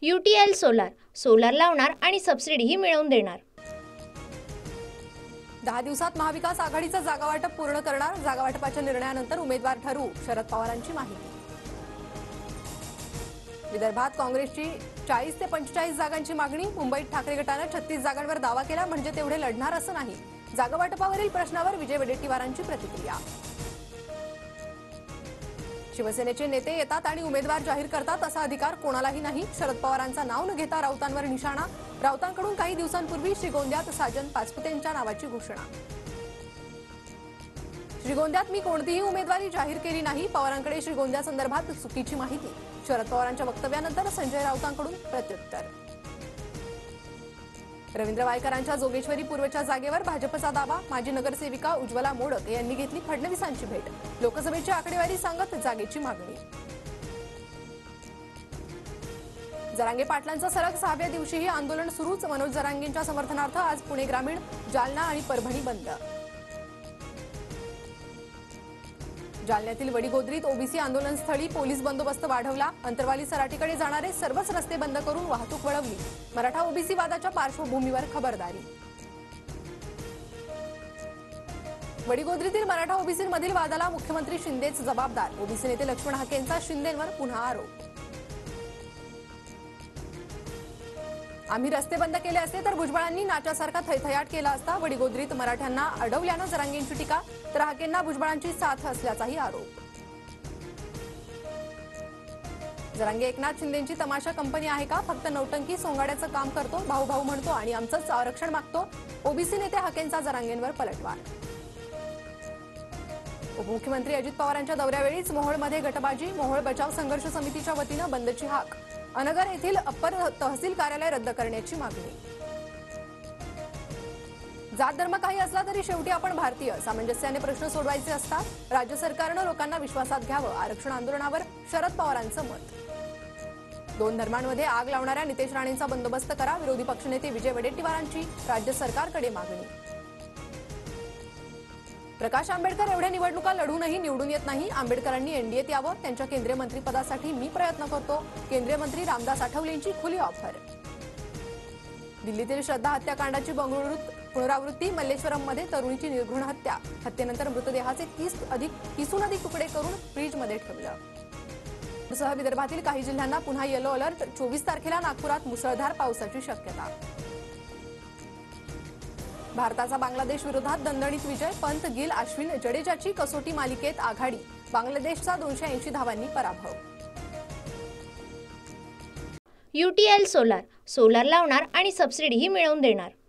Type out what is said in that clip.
UTL solar solar लावणार आणि सबसिडीही मिळवून देणार। 10 दिवसात महाविकास आघाडीचं जागा वाटप पूर्ण करणार। जागा वाटपाच्या निर्णयानंतर उमेदवार ठरवू, शरद पवारांची माहिती। विदर्भात काँग्रेसची 40 ते 45 जागांची मागणी। मुंबईत ठाकरे गटाने 36 जागांवर दावा केला, म्हणजे तेवढे लढणार असं नाही। जागा वाटपावरील प्रश्नावर विजय वडेट्टीवारांची प्रतिक्रिया। शिवसेनेचे नेते येतात आणि उमेदवार जाहीर करतात, असा अधिकार कोणालाही नाही। शरद पवारांचा नाव न घेता राऊतांवर निशाणा। राऊतांकडून काही दिवसांपूर्वी श्रीगोंद्यात साजन पाचपुतेंच्या नावाची घोषणा। श्रीगोंद्यात मी कोणतीही उमेदवारी जाहीर केली नाही। पवारांकडे श्रीगोंद्यासंदर्भात चुकीची माहिती। शरद पवारांच्या वक्तव्यानंतर संजय राऊतांकडून प्रत्युत्तर। रवींद्र वायकरांच्या जोगेश्वरी पूर्वच्या जागेवर भाजपचा दावा। माजी नगरसेविका उज्ज्वला मोडक यांनी घेतली फडणवीसांची भेट। लोकसभेची आकडेवारी सांगत जागेची मागणी। जरांगे पाटलांचं सलग 6व्या दिवशीही आंदोलन सुरूच। मनोज जरांगेंच्या समर्थनार्थ आज पुणे ग्रामीण, जालना आणि परभणी बंद। जालन्यातील वडीगोद्रीत ओबीसी आंदोलनस्थळी पोलीस बंदोबस्त वाढवला। अंतरवाली सराटीकडे जाणारे सर्वच रस्ते बंद करून वाहतूक वळवली। मराठा ओबीसी वादाच्या पार्श्वभूमीवर खबरदारी। वडीगोद्रीतील मराठा ओबीसींमधील वादाला मुख्यमंत्री शिंदेच जबाबदार। ओबीसी नेते लक्ष्मण हाकेंचा शिंदेंवर पुन्हा आरोप। आम्ही रस्ते बंद केले असते तर भुजबळांनी नाच्यासारखा थैथयाट केला असता। वडीगोद्रीत मराठ्यांना अडवल्यानं जरांगेंची टीका, तर हाकेंना भुजबळांची साथ असल्याचाही आरोप। जरांगे एकनाथ शिंदेंची तमाशा कंपनी आहे का? फक्त नौटंकी सोंगाड्याचं काम करतो, भाऊ भाऊ म्हणतो आणि आमचंच आरक्षण मागतो। ओबीसी नेते हाकेंचा जरांगेंवर पलटवार। उपमुख्यमंत्री अजित पवारांच्या दौऱ्यावेळीच मोहोळमध्ये गटबाजी। मोहोळ बचाव संघर्ष समितीच्या वतीनं बंदची हाक। अनगर येथील अप्पर तहसील कार्यालय रद्द करण्याची मागणी। जात धर्म काही असला तरी शेवटी आपण भारतीय। सामंजस्याने प्रश्न सोडवायचे असतात। राज्य सरकारनं लोकांना विश्वासात घ्यावं। आरक्षण आंदोलनावर शरद पवारांचं मत। 2 धर्मांमध्ये आग लावणाऱ्या नितेश राणेंचा बंदोबस्त करा। विरोधी पक्षनेते विजय वडेट्टीवारांची राज्य सरकारकडे मागणी। प्रकाश आंबेडकर एवढ्या निवडणुका लढूनही निवडून येत नाही। आंबेडकरांनी एनडीएत यावं। त्यांच्या केंद्रीय मंत्रिपदासाठी मी प्रयत्न करतो। केंद्रीय मंत्री रामदास आठवलेंची खुली ऑफर। दिल्लीतील श्रद्धा हत्याकांडाची बंगळुरूत पुनरावृत्ती। मल्लेश्वरममध्ये तरुणीची निर्घृण हत्या। हत्येनंतर मृतदेहाचे 30हून अधिक तुकडे करून फ्रीजमध्ये ठेवलं। सह विदर्भातील काही जिल्ह्यांना पुन्हा येलो अलर्ट। 24 तारखेला नागपुरात मुसळधार पावसाची शक्यता। भारताचा बांगलादेश विरोधात दणदणीत विजय। पंत, गिल, अश्विन, जडेजाची कसोटी मालिकेत आघाडी। बांगलादेशचा 280 धावांनी पराभव। UTL सोलार सोलार लावणार आणि सबसिडीही मिळवून देणार।